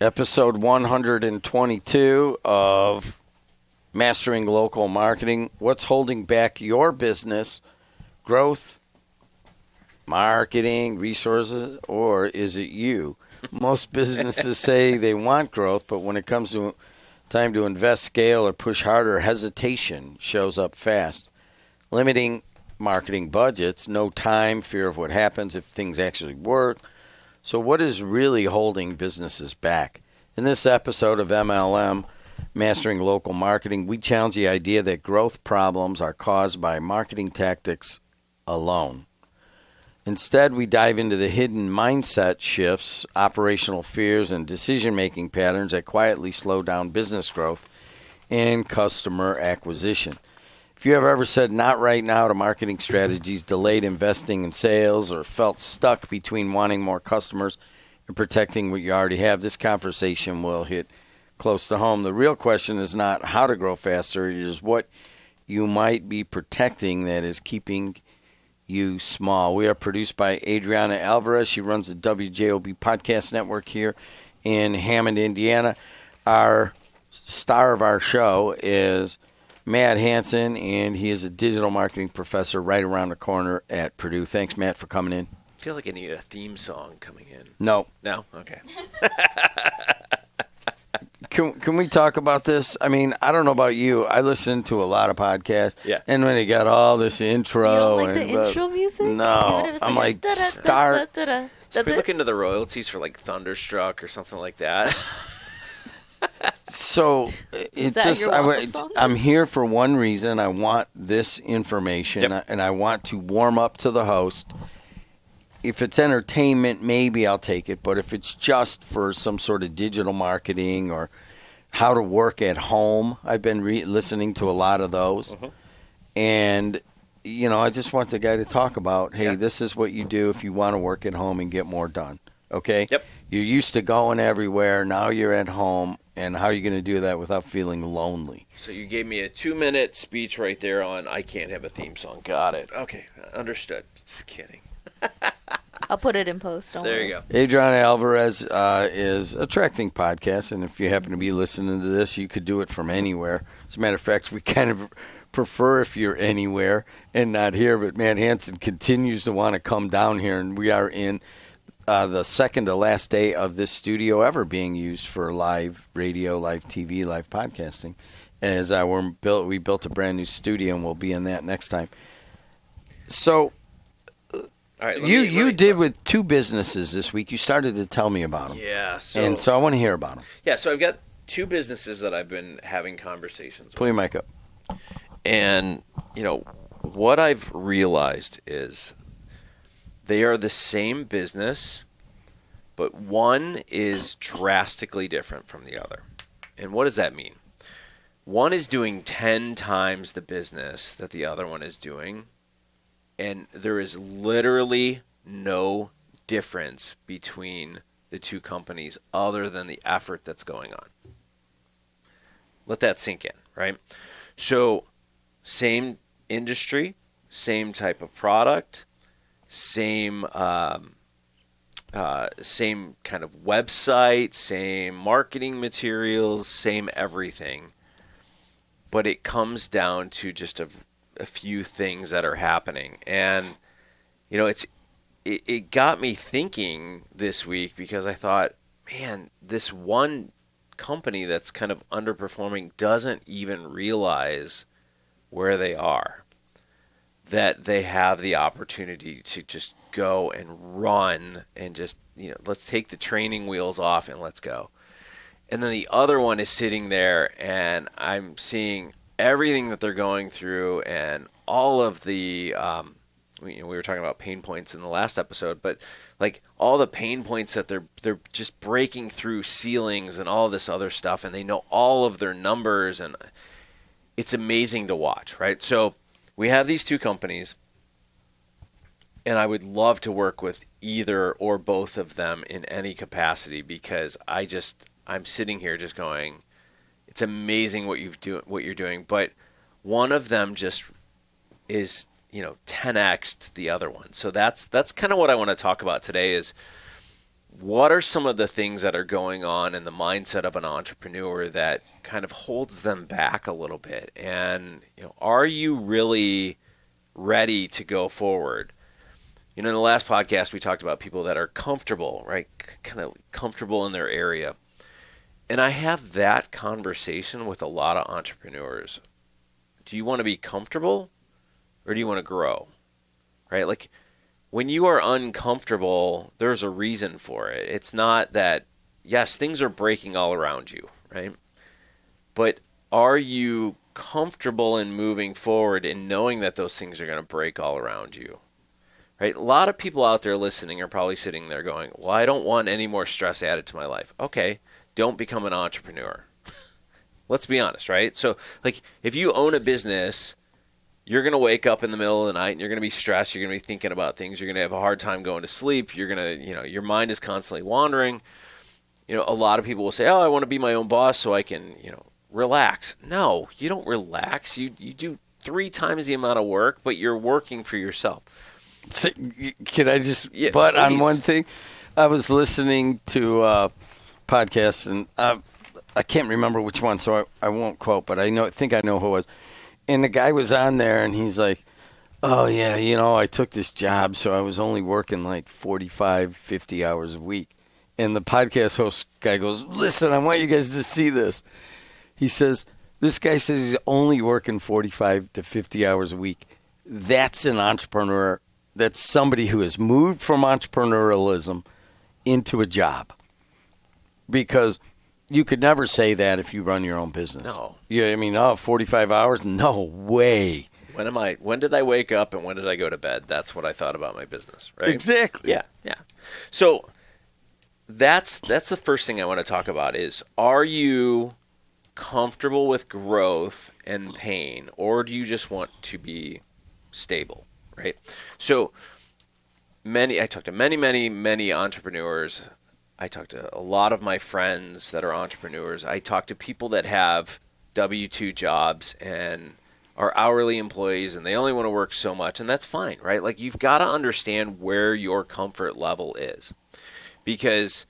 Episode 122 of Mastering Local Marketing. What's holding back your business growth, marketing, resources, or is it you? Most businesses say they want growth, but when it comes to time to invest, scale, or push harder, hesitation shows up fast. Limiting marketing budgets, no time, fear of what happens if things actually work. So what is really holding businesses back? In this episode of MLM, Mastering Local Marketing, we challenge the idea that growth problems are caused by marketing tactics alone. Instead, we dive into the hidden mindset shifts, operational fears, and decision-making patterns that quietly slow down business growth and customer acquisition. If you have ever said not right now to marketing strategies, delayed investing in sales, or felt stuck between wanting more customers and protecting what you already have, this conversation will hit close to home. The real question is not how to grow faster, it is what you might be protecting that is keeping you small. We are produced by Adriana Alvarez. She runs the WJOB Podcast Network here in Hammond, Indiana. Our star of our show is Matt Hansen, and he is a digital marketing professor right around the corner at Purdue. Thanks, Matt, for coming in. I feel like I need a theme song coming in. No. No? Okay. Can we talk about this? I mean, I don't know about you. I listen to a lot of podcasts. Yeah. And when they got all this intro. You don't like and the intro music? No. I'm like, start. Should we look into the royalties for like Thunderstruck or something like that? So it's that just, your welcome song? I'm here for one reason. I want this information, Yep. and I want to warm up to the host. If it's entertainment, maybe I'll take it. But if it's just for some sort of digital marketing or how to work at home, I've been listening to a lot of those. Mm-hmm. And, you know, I just want the guy to talk about, hey, Yeah. this is what you do if you want to work at home and get more done. Okay? Yep. You're used to going everywhere. Now you're at home. And how are you going to do that without feeling lonely? So you gave me a 2-minute speech right there on I can't have a theme song. Got it. Okay. Understood. Just kidding. I'll put it in post. Don't There worry. you go. Adriana Alvarez is a tracking podcast, and if you happen to be listening to this, you could do it from anywhere. As a matter of fact, we kind of prefer if you're anywhere and not here, but Matt Hansen continues to want to come down here, and we are in the second to last day of this studio ever being used for live radio, live TV, live podcasting. As we built a brand new studio, and we'll be in that next time. So All right. you did with two businesses this week. You started to tell me about them. Yeah. And so I want to hear about them. Yeah. So I've got 2 businesses that I've been having conversations Pull with. your mic up. And, you know, what I've realized is they are the same business, but one is drastically different from the other. And what does that mean? One is doing 10 times the business that the other one is doing, and there is literally no difference between the two companies other than the effort that's going on. Let that sink in, right? So, same industry, same type of product, same same kind of website, same marketing materials, same everything. But it comes down to just a few things that are happening. And, you know, it got me thinking this week because I thought, man, this one company that's kind of underperforming doesn't even realize where they are, that they have the opportunity to just go and run and just, you know, let's take the training wheels off and let's go. And then the other one is sitting there and I'm seeing everything that they're going through and all of the, we were talking about pain points in the last episode, but like all the pain points that they're just breaking through ceilings and all this other stuff, and they know all of their numbers, and it's amazing to watch, right? So we have these 2 companies, and I would love to work with either or both of them in any capacity because I'm sitting here just going, it's amazing what you're doing, but one of them just is, you know, 10x'd the other one. So that's kind of what I want to talk about today is what are some of the things that are going on in the mindset of an entrepreneur that kind of holds them back a little bit? And, are you really ready to go forward? In the last podcast, we talked about people that are comfortable, right? Kind of comfortable in their area. And I have that conversation with a lot of entrepreneurs. Do you want to be comfortable or do you want to grow? Right? Like, when you are uncomfortable, there's a reason for it. It's not that, yes, things are breaking all around you, right? But are you comfortable in moving forward and knowing that those things are going to break all around you? Right? A lot of people out there listening are probably sitting there going, well, I don't want any more stress added to my life. Okay, don't become an entrepreneur. Let's be honest, right? So, like, if you own a business, you're going to wake up in the middle of the night and you're going to be stressed. You're going to be thinking about things. You're going to have a hard time going to sleep. You're going to, your mind is constantly wandering. A lot of people will say, oh, I want to be my own boss so I can, relax. No, you don't relax. You do 3 times the amount of work, but you're working for yourself. Can I just please. on one thing? I was listening to a podcast, and I can't remember which one, so I won't quote, but I think I know who it was. And the guy was on there, and he's like, oh, yeah, I took this job, so I was only working like 45, 50 hours a week. And the podcast host guy goes, listen, I want you guys to see this. He says, this guy says he's only working 45 to 50 hours a week. That's an entrepreneur. That's somebody who has moved from entrepreneurialism into a job. Because you could never say that if you run your own business. No. Yeah, 45 hours? No way. When did I wake up and when did I go to bed? That's what I thought about my business, right? Exactly. Yeah. So that's the first thing I want to talk about is, are you comfortable with growth and pain, or do you just want to be stable, right? So I talked to many entrepreneurs. I talk to a lot of my friends that are entrepreneurs. I talk to people that have W-2 jobs and are hourly employees, and they only want to work so much, and that's fine, right? Like, you've got to understand where your comfort level is. Because,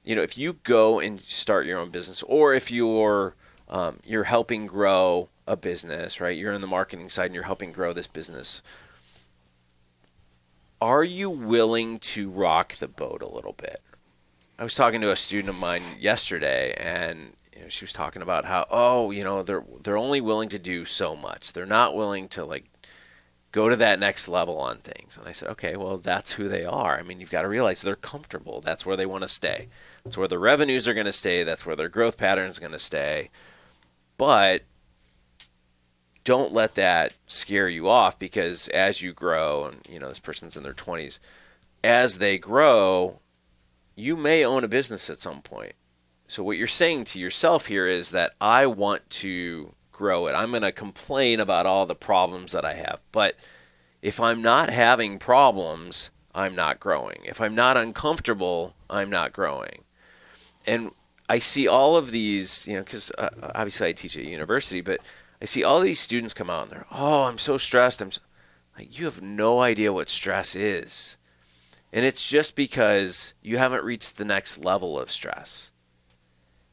if you go and start your own business, or if you're helping grow a business, right? You're in the marketing side and you're helping grow this business. Are you willing to rock the boat a little bit? I was talking to a student of mine yesterday, and she was talking about how, they're only willing to do so much. They're not willing to go to that next level on things. And I said, okay, well, that's who they are. I mean, you've got to realize they're comfortable. That's where they want to stay. That's where their revenues are going to stay. That's where their growth pattern is going to stay. But don't let that scare you off, because as you grow, and this person's in their 20s, as they grow, you may own a business at some point. So what you're saying to yourself here is that I want to grow it. I'm going to complain about all the problems that I have. But if I'm not having problems, I'm not growing. If I'm not uncomfortable, I'm not growing. And I see all of these, because obviously I teach at a university, but I see all these students come out and they're, oh, I'm so stressed. You have no idea what stress is. And it's just because you haven't reached the next level of stress.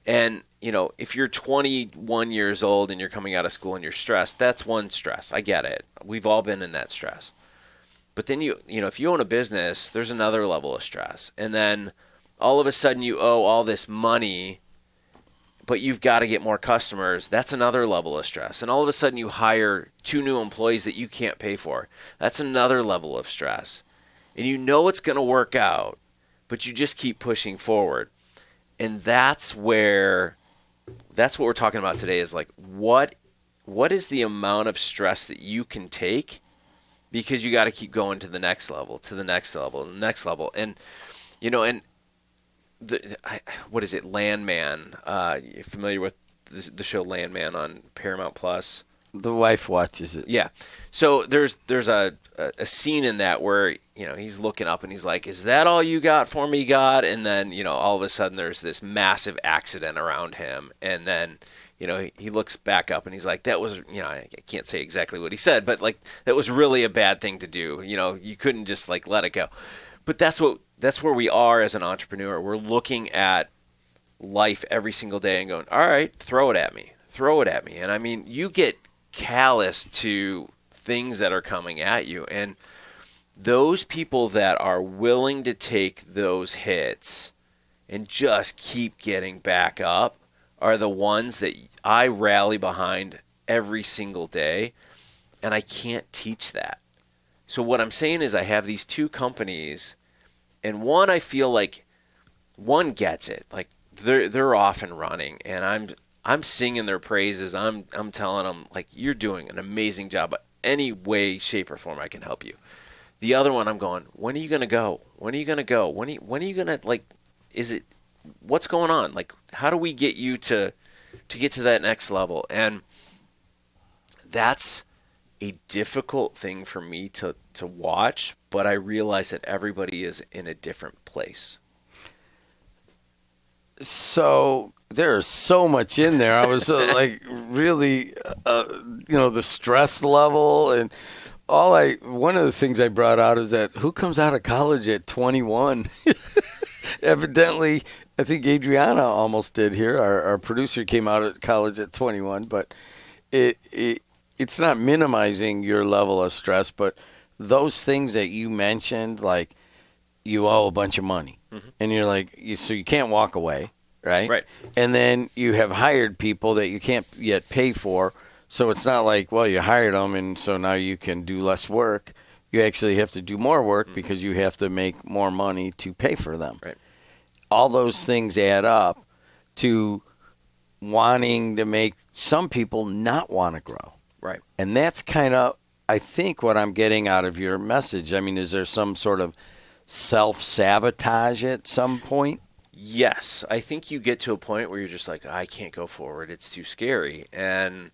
And, if you're 21 years old and you're coming out of school and you're stressed, that's one stress. I get it. We've all been in that stress. But then if you own a business, there's another level of stress. And then all of a sudden you owe all this money, but you've got to get more customers. That's another level of stress. And all of a sudden you hire 2 new employees that you can't pay for. That's another level of stress. And it's going to work out, but you just keep pushing forward. And that's what we're talking about today is what is the amount of stress that you can take, because you got to keep going to the next level, to the next level, the next level. And, what is it? Landman. You're familiar with the show Landman on Paramount Plus? The wife watches it. Yeah. So there's a scene in that where, he's looking up and he's like, is that all you got for me, God? And then, all of a sudden there's this massive accident around him. And then, he looks back up and he's like, that was, I can't say exactly what he said, but that was really a bad thing to do. You couldn't just let it go. But that's where we are as an entrepreneur. We're looking at life every single day and going, all right, throw it at me. And I mean, you get callous to things that are coming at you. And those people that are willing to take those hits and just keep getting back up are the ones that I rally behind every single day. And I can't teach that. So what I'm saying is I have these two companies, and one I feel like one gets it. Like they're off and running, and I'm singing their praises. I'm telling them, like, you're doing an amazing job. Any way, shape, or form I can help you. The other one, I'm going, when are you going to go? When are you going to go? When are you going to, like, what's going on? Like, how do we get you to get to that next level? And that's a difficult thing for me to watch, but I realize that everybody is in a different place. So there's so much in there. I was like really, the stress level and one of the things I brought out is that who comes out of college at 21? Evidently, I think Adriana almost did here. Our producer came out of college at 21, but it's not minimizing your level of stress, but those things that you mentioned, like you owe a bunch of money, and you're like, so you can't walk away, right? Right. And then you have hired people that you can't yet pay for, so it's not like, well, you hired them, and so now you can do less work. You actually have to do more work because you have to make more money to pay for them. Right. All those things add up to wanting to make some people not want to grow. Right. And that's kind of, I think, what I'm getting out of your message. I mean, is there some sort of self-sabotage at some point? Yes. I think you get to a point where you're just like, I can't go forward. It's too scary. And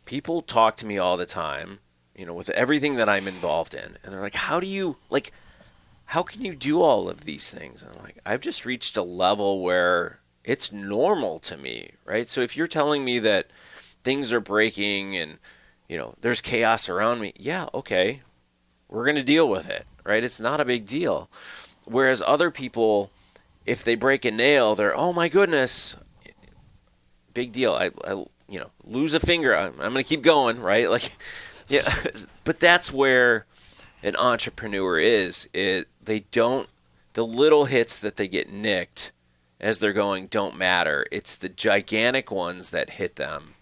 people talk to me all the time, with everything that I'm involved in. And they're like, how can you do all of these things? And I'm like, I've just reached a level where it's normal to me, right? So if you're telling me that things are breaking and, there's chaos around me, yeah, okay, we're going to deal with it, right? It's not a big deal. Whereas other people, if they break a nail, they're, oh my goodness, big deal. I lose a finger, I'm going to keep going, right? Like, yeah. But that's where an entrepreneur is. The little hits that they get nicked as they're going don't matter. It's the gigantic ones that hit them.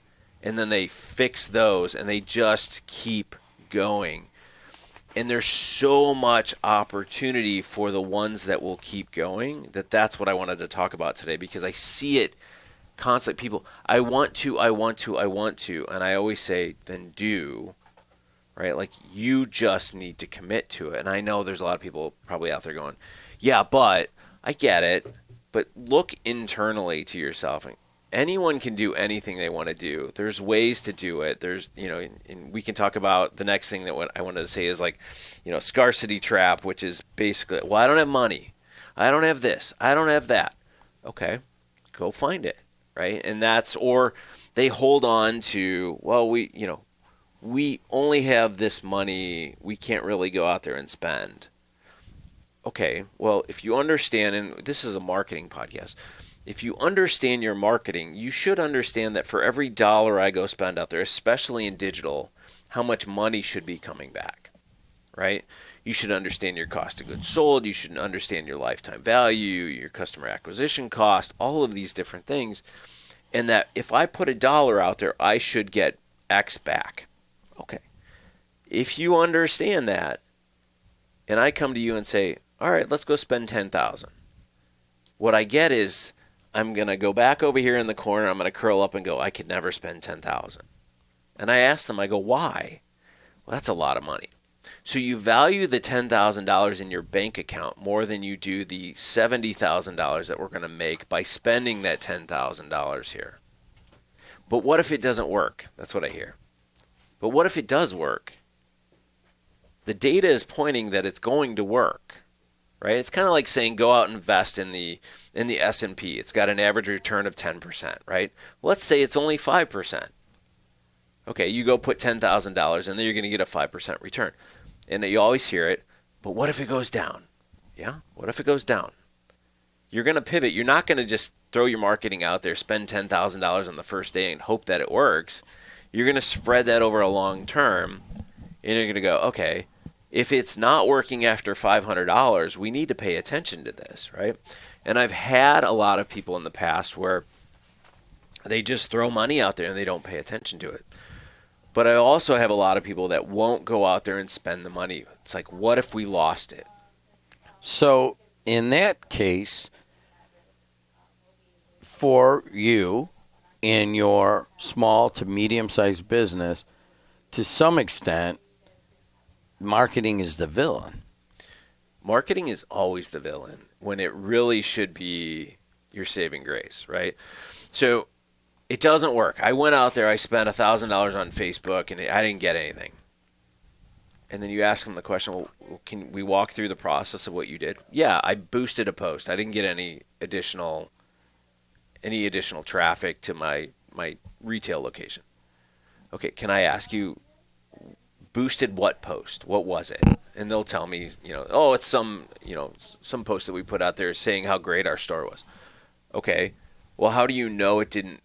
And then they fix those, and they just keep going. And there's so much opportunity for the ones that will keep going that's what I wanted to talk about today, because I see it constantly. People, I want to. And I always say, then do, right? Like, you just need to commit to it. And I know there's a lot of people probably out there going, yeah, but I get it. But look internally to yourself. Anyone can do anything they want to do. There's ways to do it. There's, and we can talk about the next thing that what I wanted to say is like, scarcity trap, which is basically, well, I don't have money. I don't have this. I don't have that. Okay, go find it, right? And or they hold on to, well, we only have this money. We can't really go out there and spend. Okay, well, if you understand, and this is a marketing podcast, if you understand your marketing, you should understand that for every dollar I go spend out there, especially in digital, how much money should be coming back, right? You should understand your cost of goods sold. You should understand your lifetime value, your customer acquisition cost, all of these different things. And that if I put $1 out there, I should get X back. Okay. If you understand that, and I come to you and say, all right, let's go spend $10,000. What I get is, I'm going to go back over here in the corner. I'm going to curl up and go, I could never spend $10,000. And I ask them, I go, why? Well, that's a lot of money. So you value the $10,000 in your bank account more than you do the $70,000 that we're going to make by spending that $10,000 here. But what if it doesn't work? That's what I hear. But what if it does work? The data is pointing that it's going to work. Right? It's kind of like saying go out and invest in the S&P. It's got an average return of 10%, right? Let's say it's only 5%. Okay, you go put $10,000 in there, you're going to get a 5% return. And you always hear it, but what if it goes down? Yeah. What if it goes down? You're going to pivot. You're not going to just throw your marketing out there, spend $10,000 on the first day and hope that it works. You're going to spread that over a long term, and you're going to go, okay, if it's not working after $500, we need to pay attention to this, right? And I've had a lot of people in the past where they just throw money out there and they don't pay attention to it. But I also have a lot of people that won't go out there and spend the money. It's like, what if we lost it? So in that case, for you in your small to medium-sized business, to some extent, marketing is the villain. Marketing is always the villain when it really should be your saving grace, right? So it doesn't work. I went out there, I spent $1,000 on Facebook, and I didn't get anything. And then you ask them the question, well, can we walk through the process of what you did? Yeah, I boosted a post. I didn't get any additional traffic to my retail location. Okay, can I ask you, boosted what post? What was it? And they'll tell me, it's some post that we put out there saying how great our store was. Okay, well, how do you know it didn't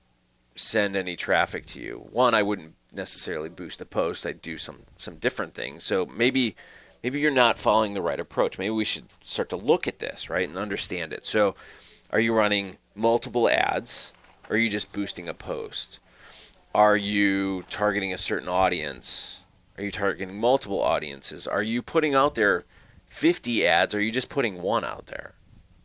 send any traffic to you? One, I wouldn't necessarily boost the post. I'd do some different things. So maybe you're not following the right approach. Maybe we should start to look at this, right, and understand it. So are you running multiple ads, or are you just boosting a post? Are you targeting a certain audience? Are you targeting multiple audiences? Are you putting out there 50 ads, or are you just putting one out there?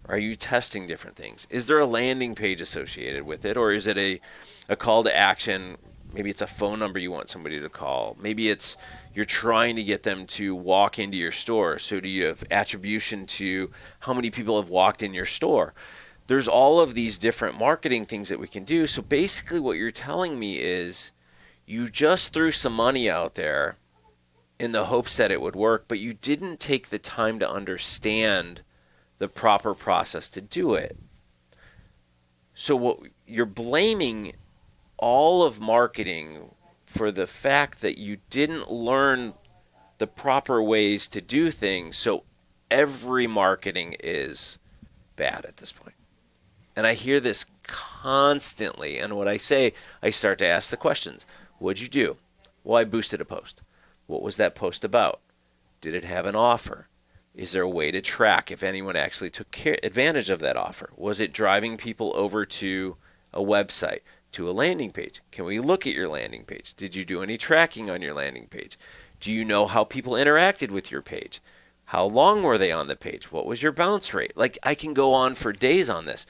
Are you testing different things? Is there a landing page associated with it, or is it a call to action? Maybe it's a phone number you want somebody to call. Maybe it's you're trying to get them to walk into your store. So do you have attribution to how many people have walked in your store? There's all of these different marketing things that we can do. So basically what you're telling me is you just threw some money out there in the hopes that it would work, but you didn't take the time to understand the proper process to do it. So what you're blaming all of marketing for the fact that you didn't learn the proper ways to do things. So every marketing is bad at this point. And I hear this constantly. And what I say, I start to ask the questions. What'd you do? Well, I boosted a post. What was that post about? Did it have an offer? Is there a way to track if anyone actually took advantage of that offer? Was it driving people over to a website, to a landing page? Can we look at your landing page? Did you do any tracking on your landing page? Do you know how people interacted with your page? How long were they on the page? What was your bounce rate? Like, I can go on for days on this.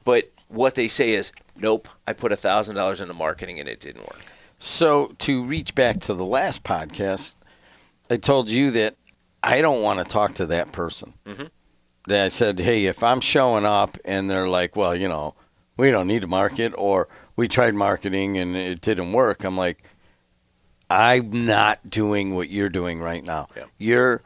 But what they say is, nope, I put $1,000 into marketing and it didn't work. So to reach back to the last podcast, I told you that I don't want to talk to that person. Mm-hmm. That I said, hey, if I'm showing up and they're like, well, we don't need to market, or we tried marketing and it didn't work, I'm like, I'm not doing what you're doing right now. Yeah. You're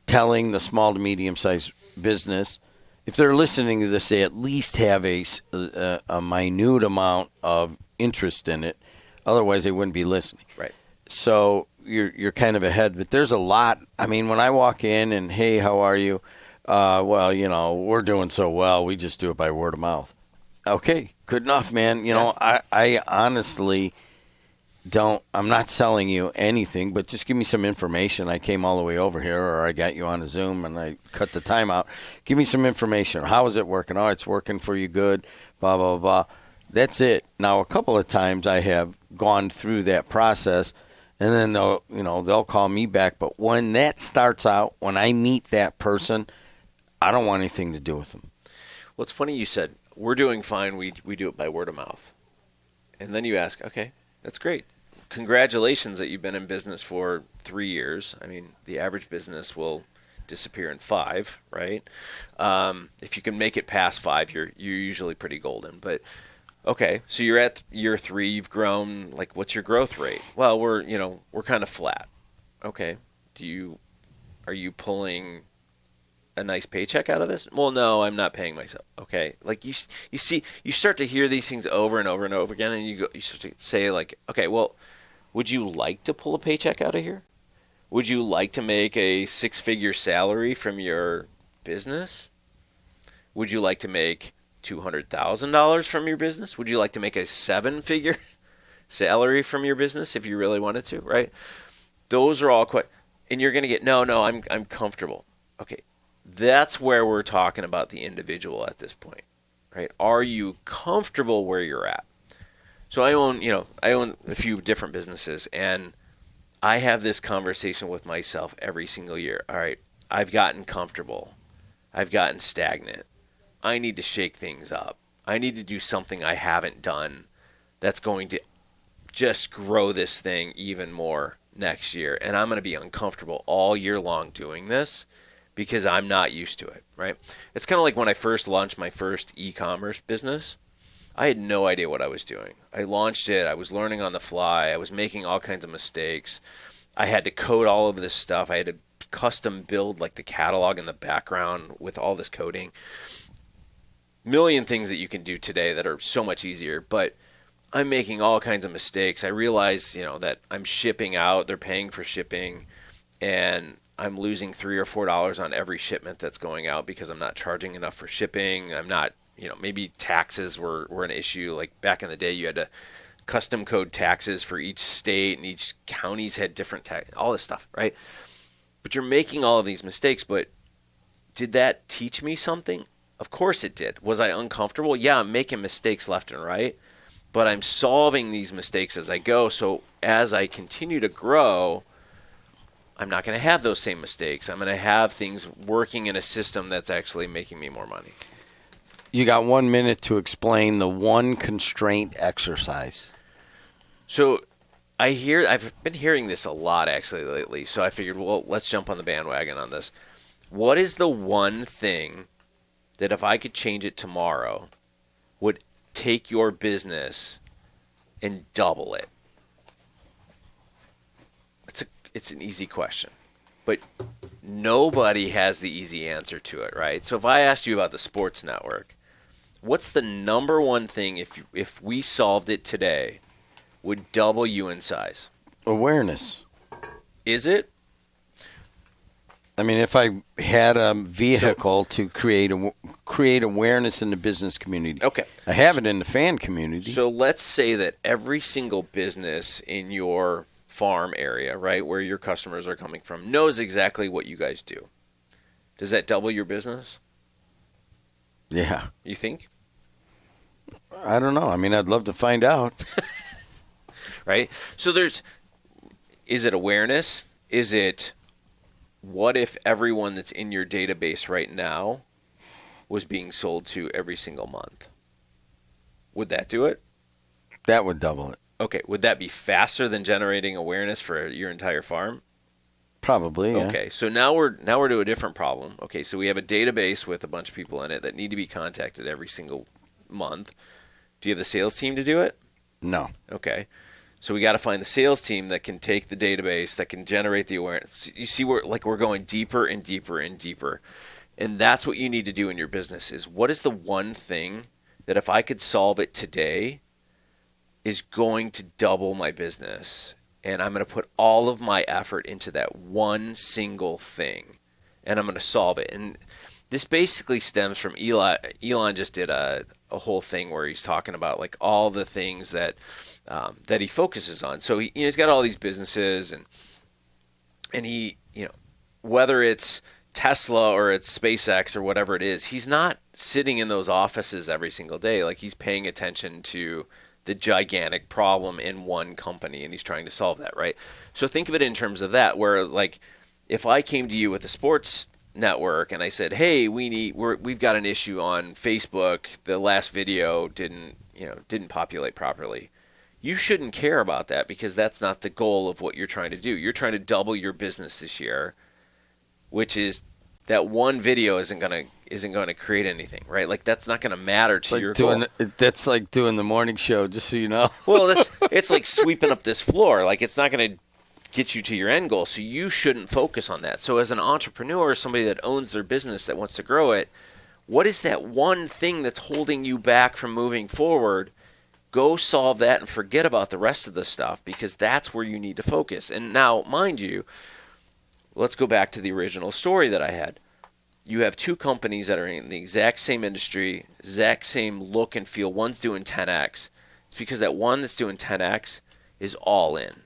telling the small to medium-sized business, if they're listening to this, they at least have a minute amount of interest in it. Otherwise, they wouldn't be listening. Right. So you're kind of ahead. But there's a lot. I mean, when I walk in and, hey, how are you? Well, we're doing so well. We just do it by word of mouth. Okay, good enough, man. I honestly I'm not selling you anything, but just give me some information. I came all the way over here, or I got you on a Zoom and I cut the time out. Give me some information. How is it working? Oh, it's working for you good, blah, blah, blah. That's it. Now, a couple of times I have gone through that process, and then they'll call me back. But when that starts out, when I meet that person, I don't want anything to do with them. Well, it's funny you said, we're doing fine. We do it by word of mouth. And then you ask, okay, that's great. Congratulations that you've been in business for 3 years. I mean, the average business will disappear in 5, right? If you can make it past 5, you're usually pretty golden. But okay, so you're at year 3, you've grown. Like, what's your growth rate? Well, we're kind of flat. Okay, are you pulling a nice paycheck out of this? Well, no, I'm not paying myself. Okay, like you see, you start to hear these things over and over and over again, and you start to say, like, okay, well, would you like to pull a paycheck out of here? Would you like to make a 6-figure salary from your business? Would you like to make $200,000 from your business? Would you like to make a 7-figure salary from your business if you really wanted to, right? Those are all quite, and you're going to get, no, I'm comfortable. Okay, that's where we're talking about the individual at this point, right? Are you comfortable where you're at? So I own a few different businesses, and I have this conversation with myself every single year. All right, I've gotten comfortable. I've gotten stagnant. I need to shake things up. I need to do something I haven't done that's going to just grow this thing even more next year. And I'm going to be uncomfortable all year long doing this because I'm not used to it, right? It's kind of like when I first launched my first e-commerce business. I had no idea what I was doing. I launched it. I was learning on the fly. I was making all kinds of mistakes. I had to code all of this stuff. I had to custom build like the catalog in the background with all this coding. Million things that you can do today that are so much easier, but I'm making all kinds of mistakes. I realize, that I'm shipping out, they're paying for shipping, and I'm losing $3 or $4 on every shipment that's going out because I'm not charging enough for shipping. I'm not, maybe taxes were an issue. Like back in the day, you had to custom code taxes for each state, and each counties had different tax, all this stuff, right? But you're making all of these mistakes, but did that teach me something? Of course it did. Was I uncomfortable? Yeah, I'm making mistakes left and right, but I'm solving these mistakes as I go. So as I continue to grow, I'm not going to have those same mistakes. I'm going to have things working in a system that's actually making me more money. You got 1 minute to explain the one constraint exercise. So I've been hearing this a lot actually lately. So I figured, well, let's jump on the bandwagon on this. What is the one thing that if I could change it tomorrow would take your business and double it? It's an easy question, but nobody has the easy answer to it, right? So if I asked you about the sports network, what's the number one thing if we solved it today would double you in size? Awareness. Is it? I mean, if I had a vehicle to create awareness in the business community. Okay. I have it in the fan community. So let's say that every single business in your farm area, right, where your customers are coming from, knows exactly what you guys do. Does that double your business? Yeah. You think? I don't know. I mean, I'd love to find out. Right? So is it awareness? Is it what if everyone that's in your database right now was being sold to every single month? Would that do it? That would double it. Okay. Would that be faster than generating awareness for your entire farm? Probably, yeah. Okay. So now we're to a different problem. Okay. So we have a database with a bunch of people in it that need to be contacted every single month. Do you have the sales team to do it? No. Okay. So we got to find the sales team that can take the database, that can generate the awareness. You see, we're going deeper and deeper and deeper. And that's what you need to do in your business is what is the one thing that if I could solve it today is going to double my business? And I'm going to put all of my effort into that one single thing. And I'm going to solve it. And this basically stems from Elon. Elon just did a whole thing where he's talking about like all the things that he focuses on. So he's got all these businesses, and he, whether it's Tesla or it's SpaceX or whatever it is, he's not sitting in those offices every single day. Like he's paying attention to the gigantic problem in one company, and he's trying to solve that, right? So think of it in terms of that, where like if I came to you with a sports network and I said, hey, we've got an issue on Facebook. The last video didn't populate properly. You shouldn't care about that because that's not the goal of what you're trying to do. You're trying to double your business this year, which is that one video isn't going to create anything, right? Like that's not going to matter to your goal. That's like doing the morning show, just so you know. Well, it's like sweeping up this floor. Like it's not going to get you to your end goal, so you shouldn't focus on that. So as an entrepreneur, somebody that owns their business that wants to grow it, what is that one thing that's holding you back from moving forward? Go solve that and forget about the rest of the stuff because that's where you need to focus. And now, mind you, let's go back to the original story that I had. you have two companies that are in the exact same industry, exact same look and feel. One's doing 10x. It's because that one that's doing 10x is all in.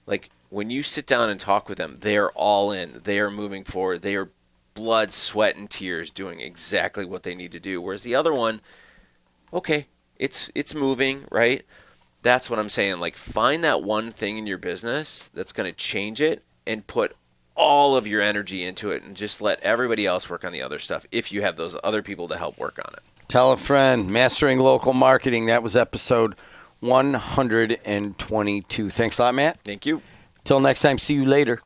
Like when you sit down and talk with them, they're all in. They are moving forward. They are blood, sweat, and tears doing exactly what they need to do. Whereas the other one, okay, it's moving, right? That's what I'm saying. Like find that one thing in your business that's going to change it and put all of your energy into it and just let everybody else work on the other stuff if you have those other people to help work on it. Tell a friend. Mastering Local Marketing. That was episode 122. Thanks a lot, Matt. Thank you. Till next time. See you later.